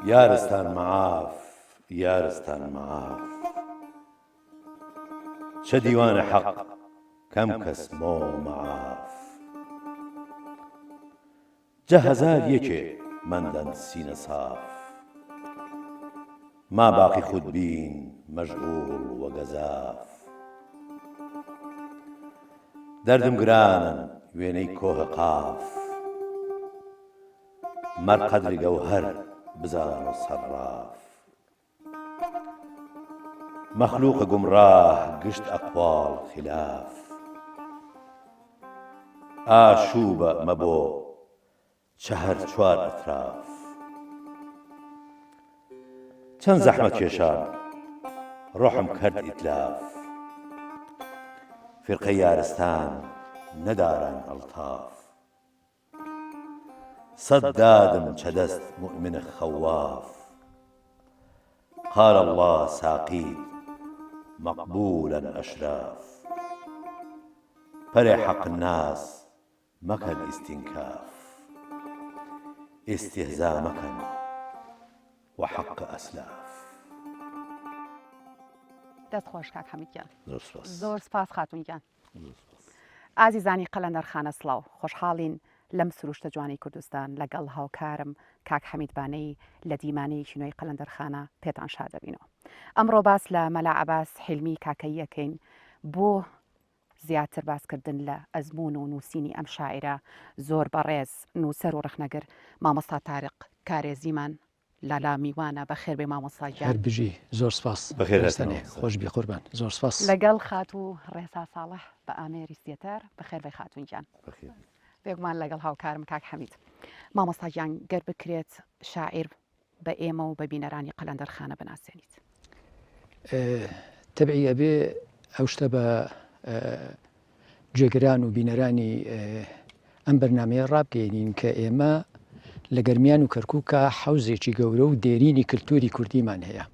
یارستان معاف یارستان معاف چه دیوان حق کم کس مو معاف جه هزار یکی مندن سینه صاف ما باقی خودبین مشغول و گزاف دردم گرانن وێنەی کۆه قاف مەر قەدری گەوهەر بزان و سەڕاف مەخلووق گومڕاه گشت ئەقوال خلاف ئاشوبە مەبۆ چەهەر چوار ئەتراف چەند زەحمەت کێشان ڕۆحم کرد ئیتلاف فرقەی یارستان ندارن الطاف صد دادم چدست مؤمن خواف قال الله ساقي مقبولا أشراف پري حق الناس مكن استنكاف استهزاء مكن وحق أسلاف دەست خۆش کاک حەمیدگیان زۆر زۆر سپاس خاتونگیان ئازیزانی قەلەندەرخانە سڵاو خۆشحاڵین لەم سروشتە جوانی کوردستان لەگەڵ هاوکارم کاک حەمیدبانەی لە دیمانەیەکی نوێی قەلەندەرخانە پێتان شاد دەبینەوە ئەمڕۆ باس لە مەلا عەباس حیلمی کاکەی یەکەین بۆ زیاتر باسکردن لە ئەزمون و نووسینی ئەم شاعرە زۆر بەڕێز نووسەر و ڕخنەگر مامۆستا تارق کارێزیمان لالا میوانە بەخێر بێ مامۆستاگیان هەربژی زۆر سپاس بەخێرستنێ خۆش بی قوربان زۆر سپاس لەگەڵ خات و ڕێسا ساڵح بە ئامێری سێتەر بەخێر بێ خاتونگیان بێگومان لەگەڵ هاوکارم کاک حەمید مامۆستاگیان گەر بکرێت شاعیر بە ئێمە و بە بینەرانی قەلەندەرخانە بناسێنیت تەبعی ئەبێ ئەو شتە بە گوێگران و بینەرانی ئەم بەرنامەیە ڕابگەێنین کە ئێمە لە گەرمیان و کەرکووکە حەوزێکی گەورە و دێرینی کللتوری کوردیمان هەیە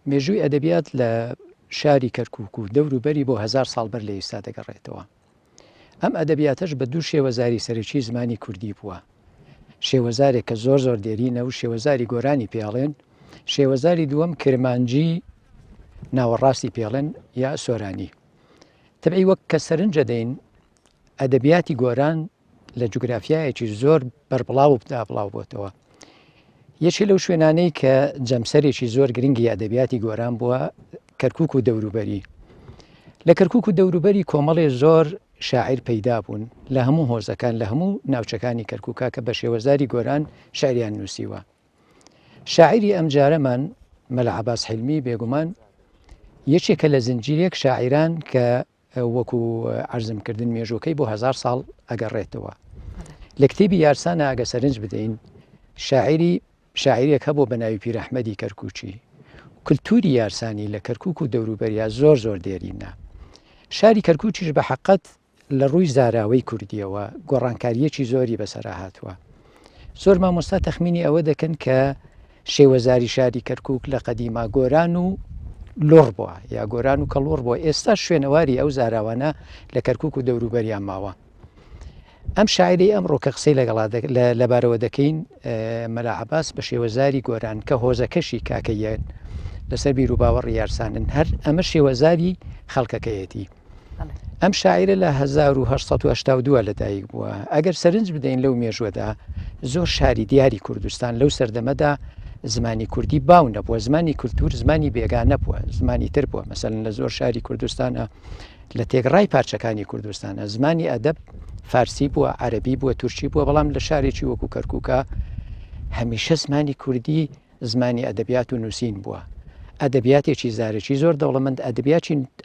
مێژووی ئەدەبیات لە شاری کەرکووک و دەوروبەری بۆ 1000 ساڵ بەر لە ئێستا دەگەڕێتەوە ئەم ئەدەبیاتەش بە دوو شێوەزاری سەرەکی زمانی کوردی بووە شێوەزارێک کە زۆر زۆر دێرینە و شێوەزاری گۆرانی پێڵێن شێوەزاری دووەم کرمانجی ناوەڕاستی پێڵێن یا سۆرانی تەبعی وەک کە سەرنجە دەین ئەدەبیاتی گۆران لە جوگرافیایەکی زۆر بەربڵاو و بڵاو بۆتەوە یەکی لەو شوێنانەی کە جەمسەرێکی زۆر گرنگی ئەدەبیاتی گۆران بووە کەرکووک و دەوروبەری لە کەرکووک و دەوروبەری کۆمەڵێ زۆر شاعیر پەیدا بوون لە هەموو هۆزەکان لە هەموو ناوچەکانی کەرکووکە کە بە شێوەزاری گۆران شاعریان نووسیوە شاعری ئەم جارەمان مەلا عەباس حیلمی بێگومان یەکێکە لە زنجیرێک شاعیران کە وەکو عەرزمکردن مێژووکەی بۆ 1000 ساڵ ئەگەڕێتەوە لە کتێبی یارسانە ئەگە سەرنج بدەین شاعیرێک هەبوو بە ناوی پیرەحمەدی کەرکووچی کللتوری یارسانی لە کەرکووک و دەوروبەریا زۆر زۆر دێرینە شاری کەرکووچیش بە حەقەت لە ڕووی زاراوەی کوردیەوە گۆڕانکاریەکی زۆری بەسەرا هاتووە زۆر مامۆستا تەخمینی ئەوە دەکەن کە شێوەزاری شاری کەرکووک لە قەدیما گۆران و لۆڕ بووە یا گۆران و کەڵۆڕ بووە ئێستا شوێنەواری ئەو زاراوانە لە کەرکووک و دەوروبەریان ماوە ئەم شاعری ئەمڕۆ کە قسەی لەبارەوە دەکەین مەلا عەباس بە شێوەزاری گۆران کە هۆزەکەشی کاکەیەن لەسەر بیر و باوەڕی یارسانن هەر ئەمە شێوەزاری خەڵکەکەیەتی ئەم شاعرە لە 1982 لەدایک بووە ئەگەر سەرنج بدەین لەو مێژوەدا زۆر شاری دیاری کوردستان لەو سەردەمەدا زمانی کوردی باو نەبووە زمانی کولتور زمانی بێگانە بووە زمانی تر بووە مەسەلەن لە زۆر شاری کوردستانە لە تێگڕای پارچەکانی کوردستانە زمانی ئەدەب فارسی بووە عەرەبی بووە تورکی بووە بەڵام لە شارێکی وەکو کەرکووکە هەمیشە زمانی کوردی زمانی ئەدەبیات و نووسین بووە ئەدەبیاتێکی زارێکی زۆر دەوڵەمەند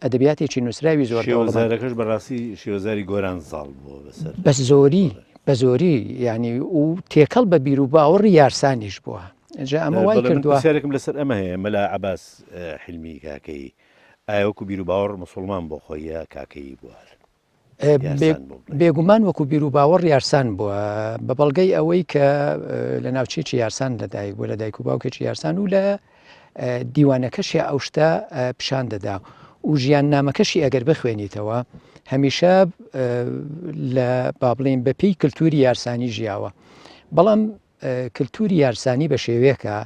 ئەدەبیاتێکی نووسراوی زۆر شێوەزارەکەش بەڕاستی شێوەزاری گۆران زاڵ بووە بەسەر بە زۆری ینی و تێکەڵ بە بیر و باوەڕی یارسانیش بووە ئەمە وای کردووە سێرەکەم لەسەر ئەمە هەیە مەلا عەباس حیلمی کاکەی ئایا وەکو بیر و باوەڕ موسڵمان بۆ خۆیە کاکەی بووە بێگومان وەکو بیر و باوەڕ یارسان بووە بە بەڵگەی ئەوەی کە لە ناوچێکی یارسان لەدایک بووە لە دایک و باوکێکی یارسان و لە دیوانەکەشی ئەو شتە پیشان دەدا و ژیان نامەکەشی ئەگەر بخوێنیتەوە هەمیشە لە با بڵێن بەپێی کللتوری یارسانی ژیاوە بەڵام کللتوری یارسانی بە شێوەیەکە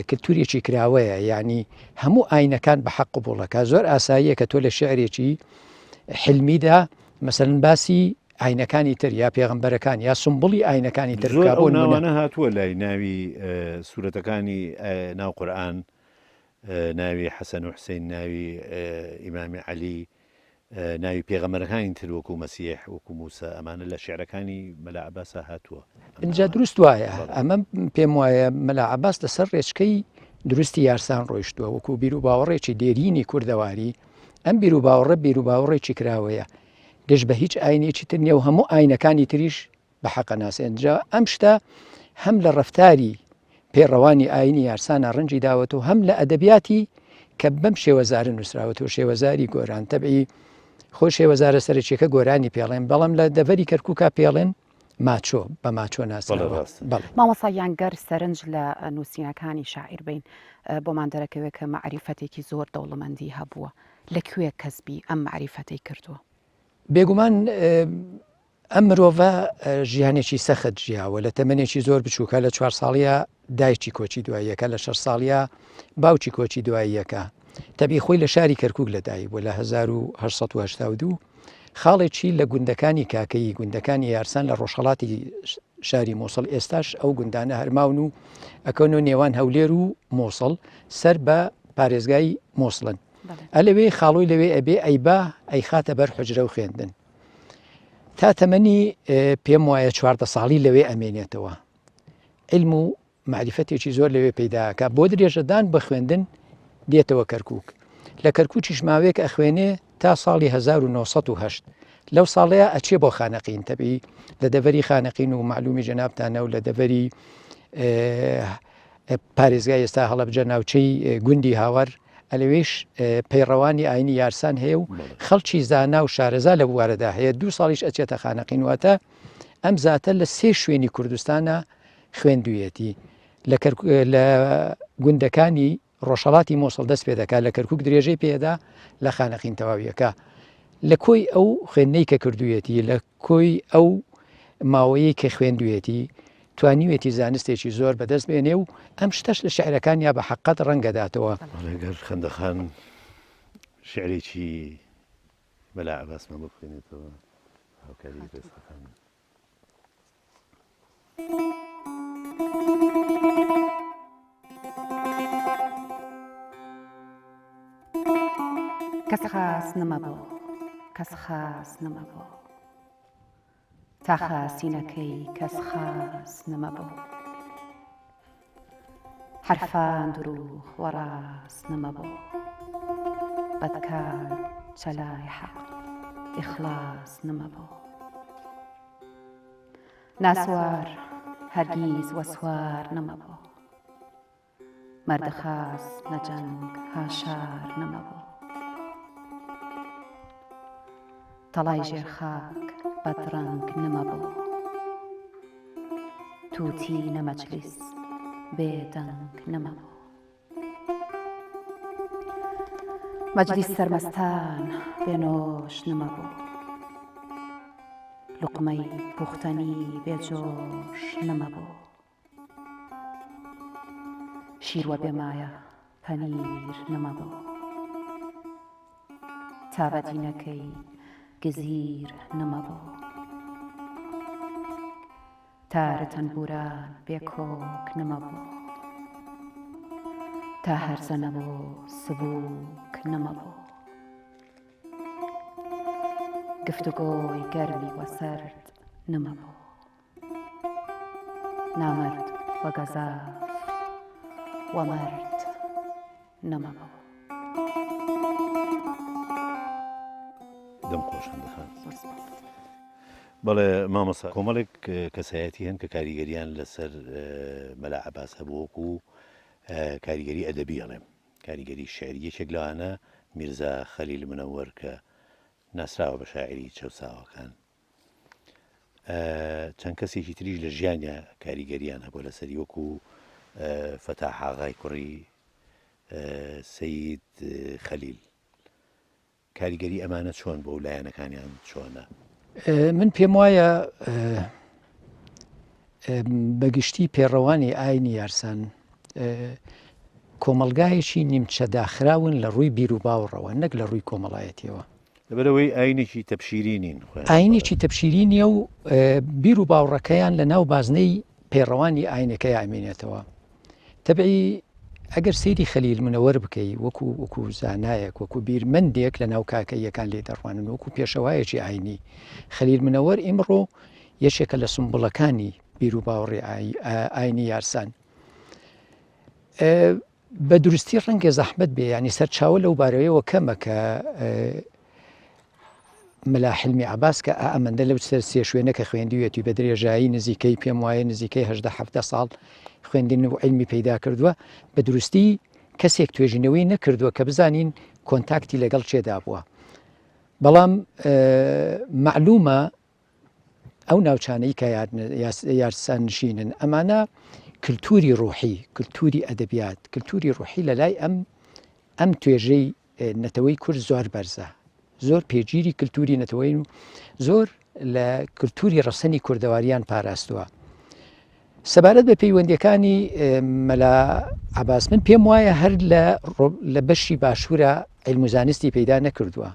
کللتوریەکی کراوەیە یعنی هەموو ئاینەکان بە حەق بوڵەکە زۆر ئاساییە کە تۆ لە شعرێکی حلمیدا مەسەن باسی ئاینەکانی تر یا پێغمبەرەکان یا سمبڵی ئاینەکانی تر ئەو ناوانە هاتووە لای ناوی سوورەتەکانی ناو قورئان ناوی حەسەن و حوسێن ناوی ئیمامی عەلی ناوی پێغەمبەرەکانی تر وەکو مەسیح وەکو موسە ئەمانە لە شعرەکانی مەلا عەباسە هاتووە اینجا دروست وایە ئەمە پێم وایە مەلا عەباس لەسەر ڕێچکەی دروستی یارسان ڕۆیشتووە وەکو بیر و باوەڕێکی دێرینی کوردەواری ئەم بیر و باوەڕە بیر و باوەڕێکی کراوەیە گەشت بە هیچ ئاینێکی تر نییە و هەموو ئاینەکانی تریش بە حەقە ناسێنجا ئەم شتە هەم لە ڕەفتاری پێڕەوانی ئاینی یارسانە ڕەنجی داوەت و هەم لە ئەدەبیاتی کە بەم شێوەزارە نووسراوەتەوە شێوەزاری گۆران تەبعی خۆ شێوەزارە سەرچێکە گۆرانی پێڵێن بەڵام لە دەڤەری کەرکووکا پێڵێن ماچۆ بە ماچۆ ناسراوە مامۆستا یانگەر سەرنج لە نووسینەکانی شاعیر بین بۆمان دەرەکەوێت کە معریفەتێکی زۆر دەوڵەمەندی هەبووە لەکوێ کەسبی ئەم معریفەتەی کردووە بێگومان ئەم مرۆڤە ژیانێکی سەخت ژیاوە لە تەمەنێکی زۆر بچووکە لە 4 ساڵیە دایکی کۆچی دواییەکە لە 6 ساڵیە باوکی کۆچی دواییەکە تەبی خۆی لە شاری کەرکووک لەدایی بوو لە 1982 خاڵێکی لە گوندەکانی کاکەی گوندەکانی یارسان لە ڕۆژهەڵاتی شاری مۆسڵ ئێستاش ئەو گوندانە هەرماون و ئەکەونەوە نێوان هەولێر و مۆسڵ سەر بە پارێزگای مۆسڵن ئەلەوێ خاڵۆی لەوێ ئەبێ ئەیبا ئەی خاتە بەر حجرە و خوێندن تا تەمەنی پێم وایە 14 ساڵی لەوێ ئەمێنێتەوە علم و معریفەتێکی زۆر لەوێ پەیداکە بۆ درێژەدان بە خوێندن دێتەوە کەرکووک لە کەرکووکیش ماوەیەک ئەخوێنێ تا ساڵی 1970 لەو ساڵەیە ئەچێ بۆ خانەقین تەبی لە دەڤەری خانەقین و معلومی جەنابتانە و لە دەڤەری پارێزگای ئێستا هەڵەبجە ناوچەی گوندی هاوار ئەلەوێش پەیڕەوانی ئاینی یارسان هەیە و خەڵکی زانا و شارەزا لە بوارەدا هەیە 2 ساڵیش ئەچێتە خانەقین واتە ئەم زاتە لە 3 شوێنی کوردستانە خوێندوویەتی لە گوندەکانی ڕۆژهەڵاتی مۆسڵ دەست پێ دەکات لە کەرکووک درێژەی پێدا لە خانەقین تەواویەکە لە کۆی ئەو خوێندنەی کە کردوویەتی لە کۆی ئەو ماوەیەی کە خوێندوویەتی توانیوێتی زانستێکی زۆر بەدەست بێنێ و ئەم شتەش لە شعرەکان یا بە حەقەت ڕەنگەداتەوە لەگەر خەندەخان شعرێکی مەلا عەباسمان بخوێنێتەوە هاوکاری ڕێسەخان کەس خاس نەمەبوو کەس خاس نەمەبوو تا خاسینەکەی کەس خاس نەمەبوو حرفان دروغ وەڕاست نەمەبوو بەدکار چەلای حەق ئیخلاس نەمەبوو ناسوار هەرگیز وەسوار نەمەبوو مەردەخاس لە جەنگ هاشار نەمەبوو تەڵای ژێر خاک بەدڕەنگ نەمەبوو تووتی نەمەجلیس بێدەنگ نەمەبوو مەجلیس سەرمەستان بێنۆش نەمەبوو لوقمەی پوختەنی بێجۆش نەمەبوو شیروە بێمایە پەنیر نەمەبوو تا بەدینەکەی گزیر نەمەبوو تارە تەنبوران بێکۆک نەمەبوو تا هەرزەنەوە سبووک نەمەبوو گفتوگۆی گەرمی وەسەرد نەمەبوو نامەرد وەگەزاف وەمەرد نەمەبوو دەم خۆش خەندەخان بەڵێ مامەسا کۆمەڵێک کەسایەتی هەن کە کاریگەریان لەسەر مەلا عەباس هەبوو وەکو کاریگەری ئەدەبی ئەڵێم کاریگەری شێعری یەکێک لەوانە میرزا خەلیل منەوەر کە ناسراوە بە شاعری چەوساوەکان چەند کەسێکی تریش لە ژیانە کاریگەریان هەبوو لەسەری وەکو فەتاح ئاغای کوڕی سەید خەلیل کاریگەری ئەمانە چۆن بۆ لایەنەکانیان چۆنە؟ من پێم وایە بەگشتی پێڕەوانی ئاینی یارسان کۆمەلگایەکی نیمچە داخراون لە ڕووی بیر و باوەڕەوە نەک لە ڕووی کۆمەڵایەتیەوە لەبەرەوەی ئاینێکی تەبشیرینین ئاینێکی تەبشیری نیە و بیر و باوڕەکەیان لە ناو بازنەی پێڕەوانی ئاینەکەی ئامێنێتەوە تەبعی ئەگەر سەیری خەلیل منەوەر بکەی وەکو زانایەک وەکو بیرمەندێک لە ناو کاکەیەکان لێ دەڕوانن وەکو پێشەوایەکی ئاینی خەلیل منەوەر ئیمڕۆ یەکێکە لە سمبڵەکانی بیر و باوەڕی ئاینی یارسان بە دروستی ڕەنگە زەحمەت بێ ینی سەرچاوە لەو بارەوەیەوە کەمە کە مەلا حلمی عەباس کە ئەمەندە لەو سێ شوێنەکە خوێندوێتی بە درێژایی نزیکەی پێم وایە نزیکەی 17 ساڵ خوێندین و عیلمی پەیدا کردووە بە دروستی کەسێک توێژینەوەی نەکردووە کە بزانین کۆنتاکتی لەگەڵ چێدا بووە بەڵام معلومە ئەو ناوچانەی کە یارسان نشینن ئەمانە کللتوری ڕوحی کللتوری ئەدەبیات کللتوری ڕوحی لە لای ئەم توێژەی نەتەوەی کورد زۆر بەرزە زۆر پێگیری کللتوری نەتەوەین و زۆر لە کللتوری ڕەسەنی کوردەواریان پاراستووە سەبارەت بە پەیوەندیەکانی مەلا عەباس من پێم وایە هەر لە بەشی باشوورە عیلموزانستی پەیدا نەکردووە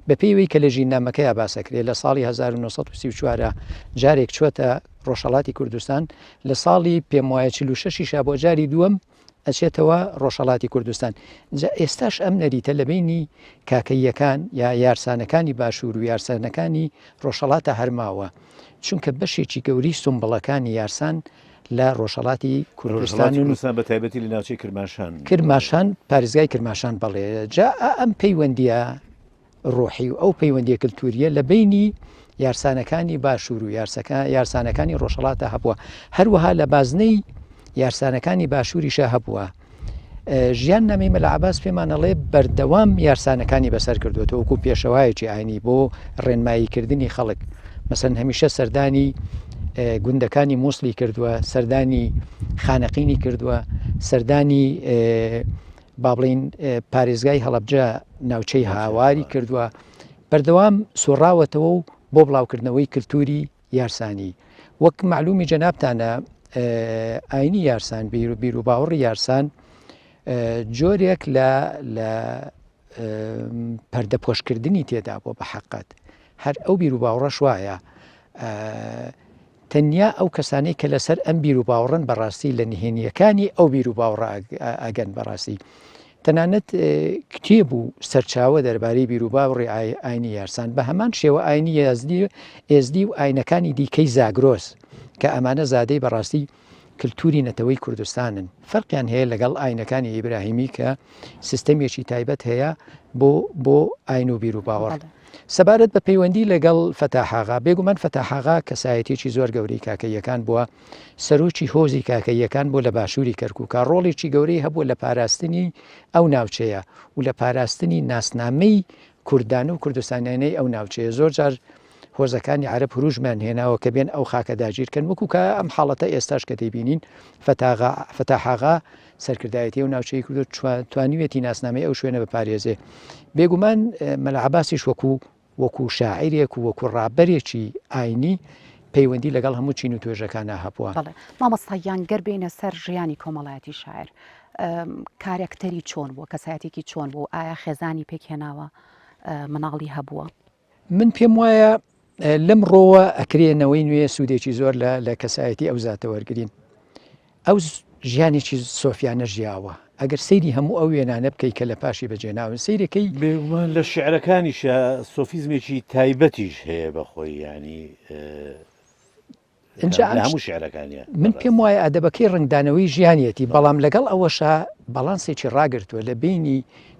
بە پێیەوەی کە لە ژیننامەکەی ئاباسەکرێت لە ساڵی 1934 جارێک چوەتە ڕۆژهەڵاتی کوردستان لە ساڵی پێم وایە 46 بۆ جاری دووەم ئەچێتەوە ڕۆژهەڵاتی کوردستان ئێستاش ئەم نەریتە لە بینی کاکەیەکان یا یارسانەکانی باشوور و یارسانەکانی ڕۆژهەڵاتە هەرماوە چونکە بەشێکی گەوری سومبڵەکانی یارسان لە ڕۆژهەڵاتی کوردستان بە تایبەتی لە ناوچەی کرماشان پارێزگای کرماشان بەڵێ جا ئەم پەیوەندیە ڕۆحی و ئەو پەیوەندیە کللتوریە لە بینی یارسانەکانی باشوور و یارسانەکانی ڕۆژهەڵاتە هەبووە هەروەها لە بازنەی یارسانەکانی باشووریشە هەبووە ژیان نامەی مەلا عەباس پێمانەڵێ بەردەوام یارسانەکانی بەسەر کردوێتەوە وەکو پێشەوایەکی ئاینی بۆ ڕێنماییکردنی خەڵک مەسەن هەمیشە سەردانی گوندەکانی مووسڵی کردووە سەردانی خانەقینی کردووە سەردانی با بڵین پارێزگای هەڵەبجە ناوچەی هاواری کردووە بەردەوام سۆڕاوەتەوە و بۆ بڵاوکردنەوەی کللتوری یارسانی وەک معلومی جەنابتانە ئاینی یارسان بیر و باوەڕی یارسان جۆرێک لە پەردەپۆشکردنی تێدا بۆ بە حەقەت هەر ئەو بیر و باوەڕەش وایە تەنیا ئەو کەسانەی کە لەسەر ئەم بیر و باوەڕن بەڕاستی لە نهێنیەکانی ئەو بیر و باوەڕە ئەگەن بەڕاستی تەنانەت کتێب و سەرچاوە دەربارەی بیر و باوەڕی ئاینی یارسان بە هەمان شێوە ئاینی ئێزدی و ئاینەکانی دیکەی زاگرۆس کە ئەمانە زادەی بەڕاستی کللتوری نەتەوەی کوردستانن فەرقیان هەیە لەگەڵ ئاینەکانی ئیبراهیمی کە سیستەمێکی تایبەت هەیە بۆ ئاین و بیر و باوەڕ سەبارەت بە پەیوەندی لەگەڵ فەتاحاغا بێگومان فەتاحاغا کەسایەتێکی زۆر گەورەی کاکەیەکان بووە سەرۆکی هۆزی کاکەیەکان بۆ لە باشووری کەرکووکە ڕۆڵێکی گەورەی هەبووە لە پاراستنی ئەو ناوچەیە و لە پاراستنی ناسنامەی کوردان و کوردستانیانەی ئەو ناوچەیە زۆر جار هۆزەکانی عەرەب هروژمان هێناوە کە بێن ئەو خاکە داگیرکەن وەکو کە ئەم حاڵەتە ئێستاش کە دەیبینین فەتاحاغا سەرکردایەتی و ناوچەی کورد توانیوێتی ناسنامەی ئەو شوێنە بەپارێزێ بێگومان مەلا عەباسیش وەکو شاعیرێک و وەکو ڕابەرێکی ئاینی پەیوەندی لەگەڵ هەموو چین و توێژەکانە هەبووە مامۆستایان گەربێنە سەر ژیانی کۆمەڵایەتی شاعر کارێکتەری چۆن بووە کەسایەتێکی چۆن بوو ئایا خێزانی پێکهێناوە مناڵی هەبووە من پێم وایە لەم ڕۆوە ئەکرێنەوەی نوێ سوودێکی زۆر لە کەسایەتی ئەو زاتە وەرگین ئەو ژیانێکی سۆفیانە ژیاوە ئەگەر سەیری هەموو ئەو وێنانە بکەی کە لە پاشی بەجێناون سەیرەکەی بێگومان لە شعرەکانیشە سۆفیزمێکی تایبەتیش هەیە بەخۆی ینی هەموو شعرەکانیە من پێم وایە ئەدەبەکەی ڕنگدانەوەی ژیانیەتی بەڵام لەگەڵ ئەوەشە بەڵانسێکی ڕاگرتووە لە بینی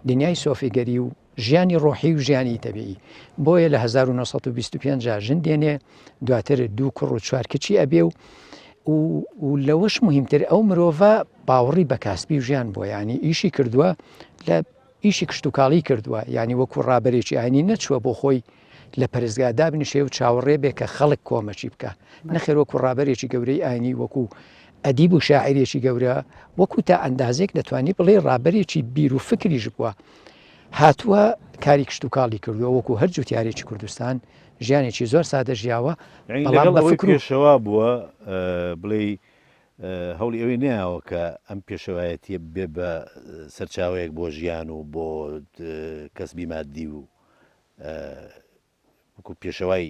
دنیای سۆفیگەری و ژیانی ڕۆحی و ژیانی تەبیعی بۆیە لە 1925 ژن دێنێ دواتر 2 کوڕ و 4 کچی ئەبێ و لەوەش مهمتر ئەو مرۆڤە باوەڕی بە کاسبی و ژیان بۆ ینی ئیشی کردووە لە ئیشی کشتتوکاڵی کردووە ینی وەکو ڕابەرێکی ئاینی نەچووە بۆ خۆی لە پەرزگادا بنیشێ و چاوەڕێ بێ کە خەڵک کۆمەچی بکە نەخێر وەکو ڕابەرێکی گەورەی ئاینی وەکو ئەدیب و شاعیرێکی گەورە وەکو تا ئەندازێک دەتوانانی بڵێ ڕابەرێکی بیر و فکریش بووە هاتووە کاری کشتتوکاڵی کردووە وەکو هەر جوتیارێکی کوردستان ژیانێکی زۆر سادە ژیاوە لەگەڵ ئەوەی پێشەوا بووە بڵێ هەوڵی ئەوەی نیاوە کە ئەم پێشەوایەتیە بێ بە سەرچاوەیەک بۆ ژیان و بۆ کەسبی مادی و وەکو پێشەوای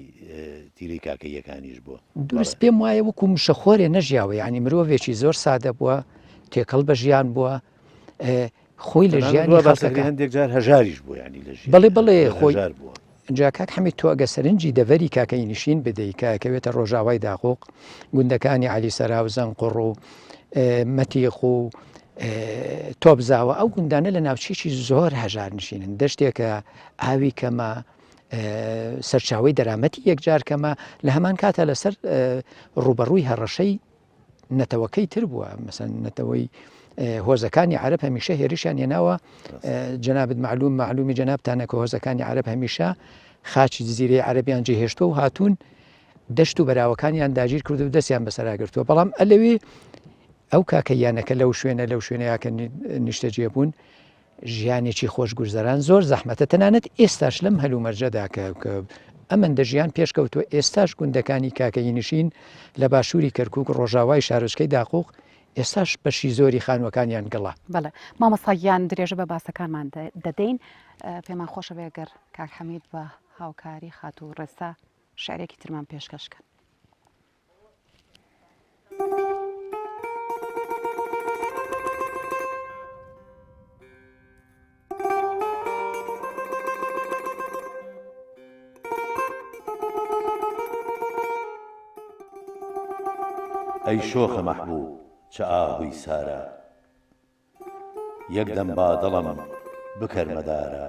تیری کاکەیەکانیش بووە دروست پێم وایە وەکو مشەخۆرێ نەژیاوە ینی مرۆڤێکی زۆر سادە بووە تێکەڵ بە ژیان بووە خۆی لە ژیانی هەندێک جار هەژاریش بوو ینی لە ژیان بڵێ بڵێ خۆی بووە جاکات حەمید تۆ ئەگە سەرنجی دەڤەری کاکەی نشین بدەیت کاکەوێتە ڕۆژاوای داقۆق گوندەکانی علی سەرا و زەنقڕ و مەتیق و تۆبزاوە ئەو گوندانە لە ناوچێکی زۆر هەژار نشینن دەشتێکە ئاوی کەمە سەرچاوی دەرامەتی یەکجار کەمە لە هەمان کاتە لەسەر ڕوبەڕووی هەڕەشەی نەتەوەکەی تر بووە مەسەن نەتەوەی هۆزەکانی عرب هەمیشە هێرشیان هێناوە جەنابەت معلومی جەنابتانە کە هۆزەکانی عرب هەمیشە خاچی جزیرەی عربیان جێهێشتووە و هاتوون دەشت و بەراوەکانیان داگیر کرد و دەستیان بەسەراگرتووە بەڵام ئەلەوێ ئەو کاکەیانەکە لەو شوێنەیەکە نیشتەجێ بوون ژیانێکی خۆشگوزەران زۆر زەحمەتە تەنانەت ئێستاش لەم هەلومەرجەدا کە ئەمەندە ژیان پێشکەوتووە ئێستاش گوندەکانی کاکەی نشین لە باشووری کەرکووک ڕۆژاوای شارۆچکەی داقوق ئێستاش بەشی زۆری خانوەکانیان گەڵا بەڵێ مامەساییان درێژە بە باسەکانمان دەدەین پێمان خۆشەوێ گەر کاک حەمید بە هاوکاری خات و ڕێسا شعرێکی ترمان پێشکەشکەن ئەی شۆخە مەحبوب چە ئاهوی سارە یەکدەم با دڵم بکەرمەدارە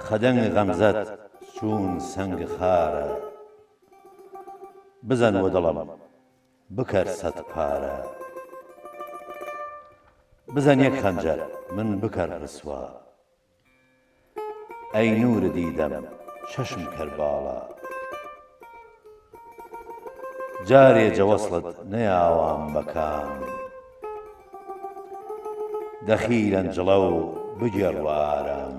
خەدەنگ غەمزەت چوون سەنگ خارە بزەن وە دڵم بکەر سەد پارە بزەن یەک خەنجەر من بکەر ڕسوا ئەی نورە دیدەم چەشم کەرباڵە جارێ جەوەسڵت نەیاوام بەکام دەخیلەن جڵە و بگێڕوە ئارام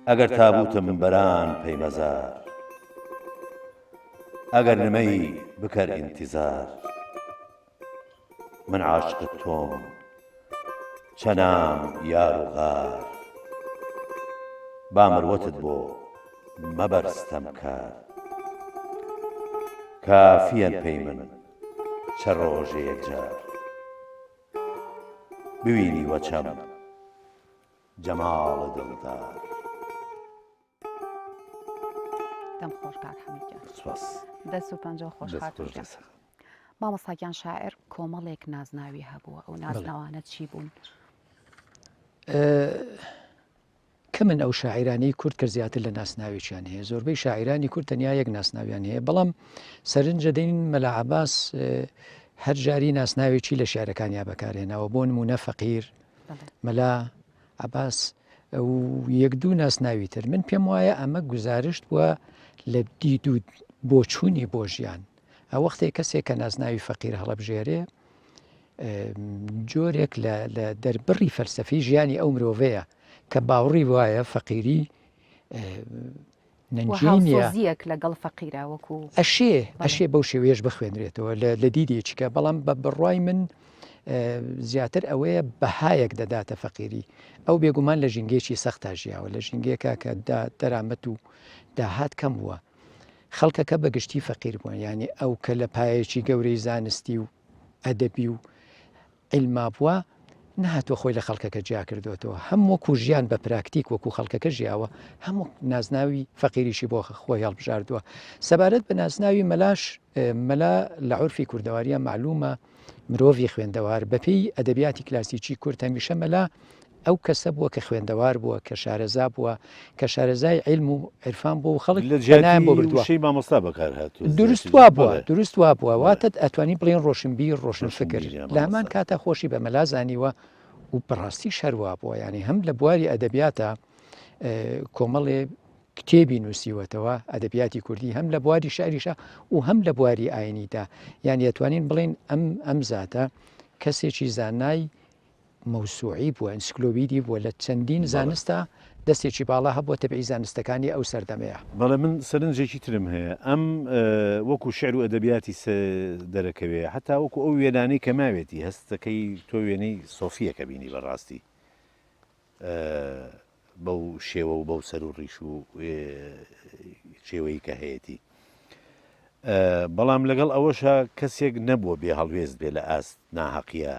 ئەگەر تابوتم بەران پەیمەزار ئەگەر نمەی بکەر ئینتیزار من عاشقت تۆم چەنام یار و غار با مروەتت بۆ مەبەرستەم کار کافیەن پێی من چە ڕۆژێ یەکجار ببینی وەچەم جەماڵە دڵدار دەم خۆش کاک حەمیدجان سوپاس دەست و پەنجە خۆش هاتووە مامەساییان شاعر کۆمەڵێک نازناوی هەبووە ئەو نازناوانە چی بوون کە من ئەو شاعیرانی کورد کە زیاتر لە ناسناوییان هەیە زۆربەی شاعیرانی کورد تەنیا یەک ناسناویان هەیە بەڵام سەرنجە دەین مەلا عەباس هەر جاری ناسناوێکی لە شعرەکانیا بەکارهێناوە بۆ نمونە فەقیر مەلا عەباس و یەک دوو ناسناوی تر من پێم وایە ئەمە گزارشت بووە لە دید و بۆچوونی بۆ ژیان ئەو وەختێک کەسێک کە ناسناوی فەقیر هەڵەبژێرێ جۆرێک لە دەربڕی فەلسەفی ژیانی ئەو مرۆڤەیە کە باوەڕی وایە فەقیری نەنجینیەک لەگەڵ فەقیرە وەکو ئەشێ بەو شێوەیەش بخوێنرێتەوە لە دیدێکیکە بەڵام بە بڕای من زیاتر ئەوەیە بەهایەک دەداتە فەقیری ئەو بێگومان لە ژینگێکی سەختا ژیاوە لە ژینگێکە کە دەرامەت و داهات کەم بووە خەڵکەکە بەگشتی فەقیر بووە ینی ئەو کە لە پایەکی گەورەی زانستی و ئەدەبی و عیلما بووە نهاتوە خۆی لە خەڵکەکە جیا کردوێتەوە هەم وەکو ژیان بە پراکتیک وەکو خەڵکەکە ژیاوە هەموو نازناوی فەقیریشی بۆ خۆی هەڵبژاردووە سەبارەت بە نازناوی مەلاش مەلا لە عورفی کوردەواریە معلومە مرۆڤی خوێندەوار بەپێی ئەدەبیاتی کلاسیکی کورد هەمیشە مەلا ئەو کەسە بووە کە خوێندەوار بووە کە شارەزا بووە کە شارەزای عیلم و عرفان بوو و خەڵک لەنایان بۆ بردووە مامۆستا بەکار هاتووە دروست وا بووە واتت ئەتوانی بڵێن ڕۆشنبیر ڕۆشن فکر لە هەمان کاتە خۆشی بە مەلا زانیوە و بەڕاستی شەروا بووە ینی هەم لە بواری ئەدەبیاتە کۆمەڵێ کتێبی نووسیوەتەوە ئەدەبیاتی کوردی هەم لە بواری شعریشە و هەم لە بواری ئاینیدا یان دەتوانین بڵێن ئەم زاتە کەسێکی زانای مەوسوعی بووە ئەنسیکلۆپیدی بووە لە چەندین زانستە دەستێکی باڵا هەبووە تەبعی زانستەکانی ئەو سەردەمەیە. بەڵێ من سەرنجێکی ترم هەیە ئەم وەکو شعر و ئەدەبیاتی دەرەکەوێ حتا وەکو ئەو وێنانەی کە ماوێتی هەستەکەی تۆ وێنەی سۆفیەکە بینی بەڕاستی بەو شێوە و بەو سەر و ڕیش و شێوەی کە هەیەی بەڵام لەگەڵ ئەوەشە کەسێک نەبووە بێ هەڵوێست بێ لە ئاست ناحەقیە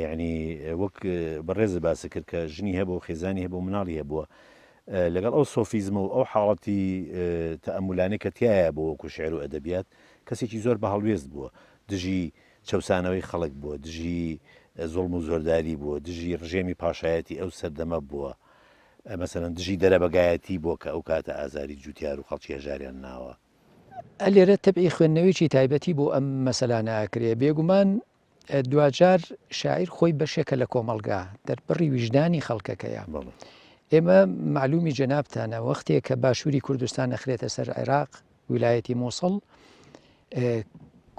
یعنی وەک بەڕێزە باسە کرد کە ژنی هەبوو خێزانی هەبوو مناڵی هەبووە لەگەڵ ئەو سۆفیزمە و ئەو حاڵەتی تەئەمولانەی کە تایە بۆ وەکو شعر و ئەدەبیات کەسێکی زۆر بە هەڵوێست بووە دژی چەسانەوەی خەڵک بووە دژی زۆڵم و زۆرداری بووە دژی ڕژێمی پاشایەتی ئەو سەردەمە بووە مەسەرەن دژی دەرەبەگایەتی بۆ کە ئەو کاتە ئازاری جوتیار و خەڵکی هەژاریان ناوە لێرە تەبعی خوێندنەوەیکی تایبەتی بۆ ئەم مەسەلانە ئاکرێ بێگومان دوجار شاعیر خۆی بەشێکە لە کۆمەلگا دەربڕی ویژدانی خەڵکەکەیە ئێمە معلومی جەنابتانە وەختێک کە باشووری کوردستان نەخرێتە سەر عێراق ویلایەتی مووسڵ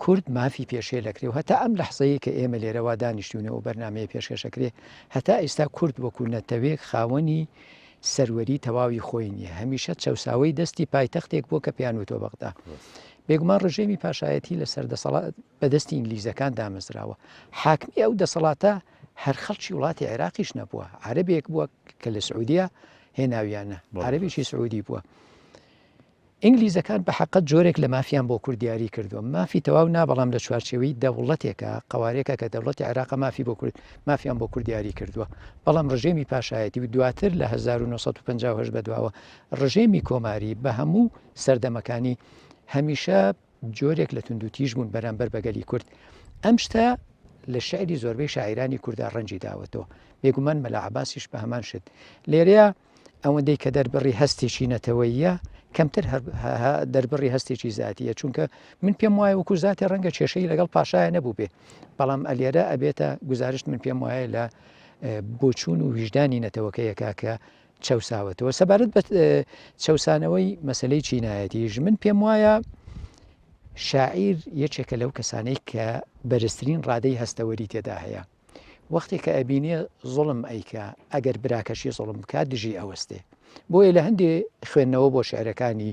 کورد مافی پێشێ لەکرێ و هەتا ئەم لەحزەیە کە ئێمە لێرەوا دانیشتونە و بەرنمەیە پێشکەشەکرێ هەتا ئێستا کورد وەکو نەتەوێک خاوەنی سەروەری تەواوی خۆی نییە هەمیشە چەساوی دەستی پایتەختێک بۆ کە پیانوتۆ بەغدا بێگومان ڕژێمی پاشایەتی لەسەر دەسەڵات بەدەستی ئینگلیزەکان دامەزراوە حاکمی ئەو دەسەڵاتە هەر خەڵکی وڵاتی عێراقیش نەبووە عەرەبێک بووە کە لە سعودیە هێناویانە عەرەبێکی سعودی بووە ئینگلیزەکان بە حەقت جۆرێک لە مافیان بۆ کورد دیاری کردووە مافی تەواو نا بەڵام لە چوارچێوەی دەوڵەتێکە قوارێکە کە دەوڵەتی عێراق مافی بۆ کورد مافیان بۆ کورد دیاری کردووە بەڵام ڕژێمی پاشایەتی و دواتر لە 1950 بەدواوە ڕژێمی کۆماری بە هەموو سەردەمەکانی هەمیشە جۆرێک لە توندوتیژ بوون بەرامبەر بەگەلی کورد ئەم شتە لە شعری زۆربەی شاعیرانی کووردا ڕەنجی داوەتەوە بێگومان مەلا عەباسیش بە هەمان شت لێرەیە ئەوەندەی کە دەربڕی هەستێکی نەتەوەیە کەمتر دەربڕی هەستێکی زیاتیە چونکە من پێم وایە وەکو زیاتێ ڕەنگە کێشەی لەگەڵ پاشایە نەبوو بێ بەڵام ئەلێرە ئەبێتە گزارشت من پێم وایە لە بۆچوون و ویژدانی نەتەوەکەیەکا کە چەساوەتەوە سەبارەت بە چەسانەوەی مەسلەی چینایەتیش من پێم وایە شاعیر یەکێکە لەو کەسانەی کە بەرزترین ڕادەی هەستەوەری تێدا هەیە وەختی کە ئەبینێ زوڵم ئەیکە ئەگەر براکەشی زوڵم بکات دژی ئەوەستێ بۆیە لە هەندێ خوێندنەوە بۆ شعرەکانی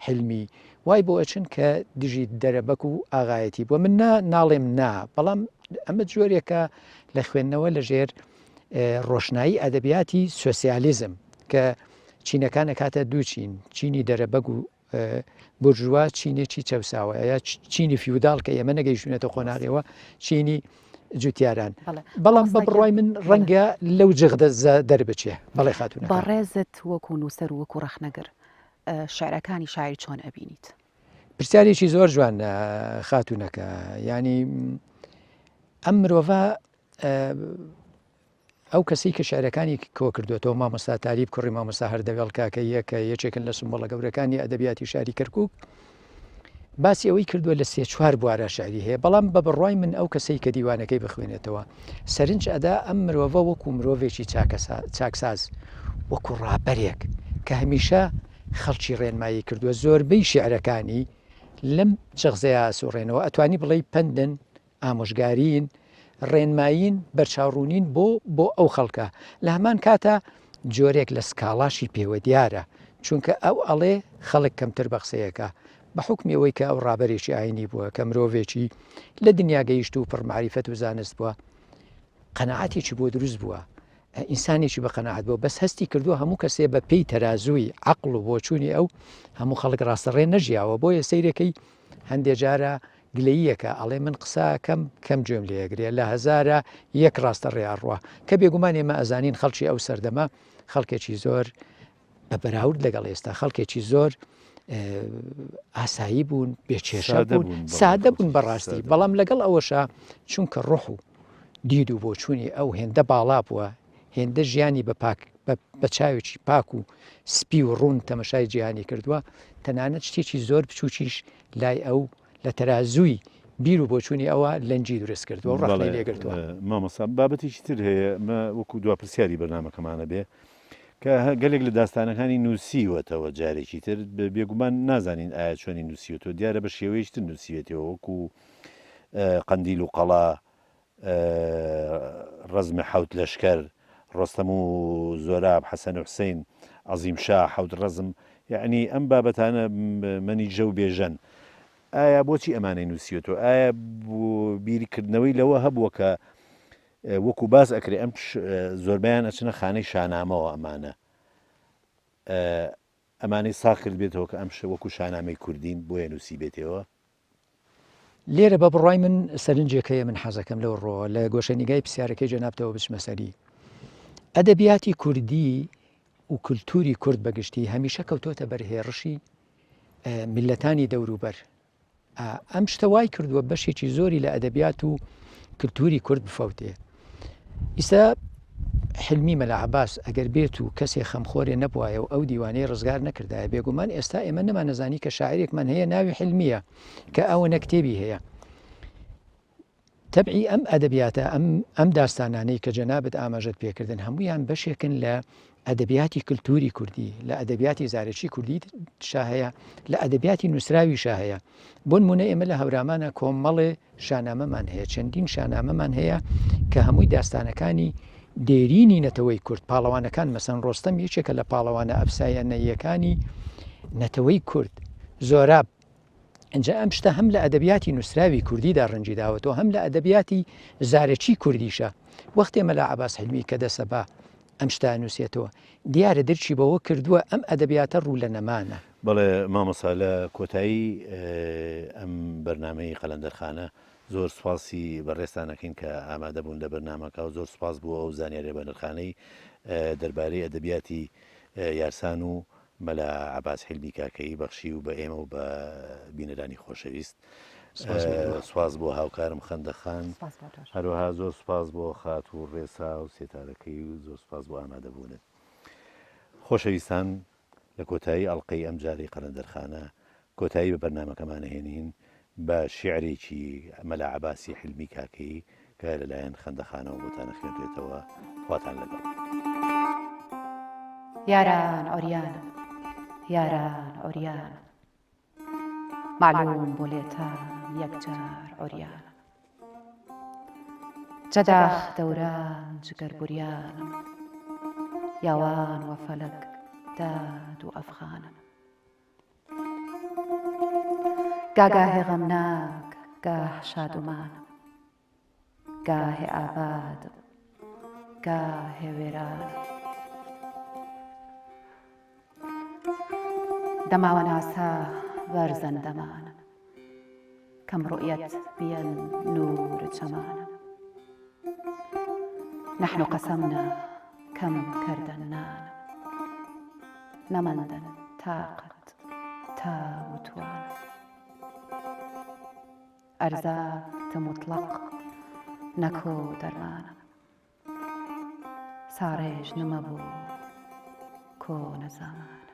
حلمی وای بۆ ئەچن کە دژی دەرەبەک و ئاغایەتی بۆ من ناڵێم نا بەڵام ئەمە جۆرێکە لە خوێندنەوە لەژێر ڕۆشنایی ئەدەبیاتی سۆسیالیزم کە چینەکانە کاتە دووچین چینی دەرەبەگ و بورژوا چینێکی چەساوە یا چینی فیوداڵ کە ئێمە نەگەیشتونێتە خۆناغیەوە چینی جوتیاران بەڵام بە بڕای من ڕەنگە لەو جغدە دەربچێ بەڵێ خاتونە بەڕێزت وەکو نووسەر وەکو ڕەخنەگەر شعرەکانی شاعیر چۆن ئەبینیت پرسیارێکی زۆر جوان خاتونەکە ینی ئەم مرۆڤ ئەو کەسی کە شعرەکانی کۆ کردوێتەوە مامۆستا تاریب کوڕی مامۆستا هەردەوێڵ کاکە یەکە یەکێکن لە سمبڵە گەورەکانی ئەدەبیاتی شاری کەرکووک باسی ئەوەی کردووە لە 3-4 بوارە شعری هەیە بەڵام بە بڕای من ئەو کەسەی کە دیوانەکەی بخوێنێتەوە سەرنج ئەدا ئەم مرۆڤە وەکو مرۆڤێکی چاکساز وەکو ڕابەرێک کە هەمیشە خەڵکی ڕێنمایی کردووە زۆربەی شعرەکانی لەم جەغزەیە ئاسوڕێنەوە ئەتوانی بڵێ پندن ئامۆژگارین ڕێنمایین بەرچاوڕوونین بۆ ئەو خەڵکە لە هەمان کاتە جۆرێک لە سکاڵاشی پێوە دیارە چونکە ئەو ئەڵێ خەڵک کەمتر بە قسەیەکە بە حکمیەوەی کە ئەو ڕابەرێکی ئاینی بووە کە مرۆڤێکی لە دنیا گەیشت و پڕمعریفەت و زانست بووە قەنەعاتێکی بۆ دروست بووە ئینسانێکی بە قەنەعات بووە بەس هەستی کردووە هەموو کەسێ بە پێی تەرازووی عەقڵ و بۆچوونی ئەو هەموو خەڵک ڕاستەڕێ نەژیاوە بۆیە سەیرەکەی هەندێک جارە گلەییەکە ئەڵێ من قساکەم کەم گوێم لێگرێ لە هەزارە یەک ڕاستە ڕێڕوە کە بێگومان ئێمە ئەزانین خەڵکی ئەو سەردەمە خەڵکێکی زۆر بە بەراورد لەگەڵ ئێستا خەڵکێکی زۆر ئاسایی بوون بێکێشە بوون سادە بوون بەڕاستی بەڵام لەگەڵ ئەوەشە چونکە ڕۆح و دید و بۆچوونی ئەو هێندە باڵا بووە هێندە ژیانی بە چاوێکی پاک و سپی و ڕوون تەمەشای جیهانی کردووە تەنانەت شتێکی زۆر بچووکیش لای ئەو لە تەرازووی بیر و بۆچوونی ئەوە لەنجی دروست کردووە ڕەخنەی لێگرتووە مامۆستا بابەتێکی تر هەیە وەکو دوا پرسیاری بەرنامەکەمانە بێ کە گەلێک لە داستانەکانی نووسیوەتەوە جارێکی تر بێگومان نازانین ئایا چۆنی نووسیوەتەوە دیارە بە شێوەیەشتر نووسیوێتەوە وەکو قەندیل و قەڵا ڕەزمە حەوت لەشکەر ڕۆستەم و زۆراب حەسەن و حسین عەزیم شا حەوت ڕەزم یعنی ئەم بابەتانە منی جە و بێژەن ئایا بۆچی ئەمانەی نووسیێتەوە ئایا بیریکردنەوەی لەوە هەبووە کە وەکو باز ئەکرێ ئەم زۆربیان ئەچنە خانەی شانامەوە ئەمانەی ساغ کرد بێتەوە کە ئەم وەکو شانامەی کوردین بۆیە نووسی بێتەوە لێرە بە بڕای من سەرنجێکەیە من حەزەکەم لەو ڕۆ لە گۆشەنیگای پرسیارەکەی جەنابتەوە بچمە سەری ئەدەبیاتی کوردی و کولتوری کورد بەگشتی هەمیشە کەوتۆتە بەرهێڕشی میلەتانی دەوروبەر ئەم شتە وای کردووە بەشێکی زۆری لە ئەدەبیات و کللتوری کورد بفەوتێ ئیسا حلمی مەلا عەباس ئەگەر بێت و کەسێک خەمخۆرێ نەبوایە و ئەو دیوانەی ڕزگار نەکردایە بێگومان ئێستا ئێمە نەمانەزانی کە شاعرێکمان هەیە ناوی حلمیە کە ئەوە نەکتێبی هەیە تەبعی ئەم ئەدەبیاتە ئەم داستانانەی کە جەنابەت ئاماژەت پێکردن هەموویان بەشێکن لە ئەدەبیاتی کللتوری کوردی لە ئەدەبیاتی زارێکی کوردی شاهەیە لە ئەدەبیاتی نووسراوی شاهەیە بۆ نمونە ئێمە لە هەورامانە کۆمەڵێ شانامەمان هەیە چەندین شانامەمان هەیە کە هەمووی داستانەکانی دێرینی نەتەوەی کورد پاڵەوانەکان مەسەن ڕۆستەم یەکێکە لە پاڵەوانە ئەفسایەنەیەکانی نەتەوەی کورد زۆراب ئەنجا ئەم شتە هەم لە ئەدەبیاتی نووسراوی کوردیدا ڕەنجی داوەتەوە هەم لە ئەدەبیاتی زارێکی کوردیشە وەختێ مەلا عەباس حیلمی کە دەسەبا ئەم شتە نووسێتەوە دیارە دەرچی بەوە کردووە ئەم ئەدەبیاتە ڕوو لە نەمانە بەڵێ مامەسا لە کۆتایی ئەم بەرنامەی قەلەندەرخانە زۆر سوپاسی بەڕێستانەکەین کە ئامادە بوون لە بەرنامەکە و زۆر سوپاس بووە ئەو زانیاریە بەنرخانەی دەربارەی ئەدەبیاتی یارسان و مەلا عەباس حیلمی کاکەی بەخشی و بە ئێمە و بە بینەرانی خۆشەویست سوپاس بۆ هاوکارم خەندەخان هەروەها زۆر سوپاس بۆ خات و ڕێسا و سێتارەکەی و زۆر سوپاس بۆ ئامادەبوونت خۆشەویستان لە کۆتایی ئەڵلقەی ئەم جارەی قەلەندەرخانە کۆتایی بە بەرنامەکەمان هێنین بە شیعرێکی مەلا عەباسی حیلمی کاکەی کە لەلایەن خەندەخانەوە بۆتانە خوێندرێتەوە خواتان لەگەڵ یاران ئۆریانم یاران ئۆریانم معلوم بۆ لێتان یەکجار ئۆریانم جەداخ دەوران جگەر بوریانم یاوان وە فەلەک داد و ئەفغانم گاگاهێ غەمناک گاه شادومانم گاهێ ئابادم گاهێ وێرانم دەماوە ناسا وەرزەن دەمانم کەم ڕوئەت بیەن نور چەمانم نحن قسمنا كم كردن نانم نمندن تاقت تا وتوانم ئەرزاق مطلق نەکۆ دەرمانم ساڕێژ نمەبوو کۆ نەزانم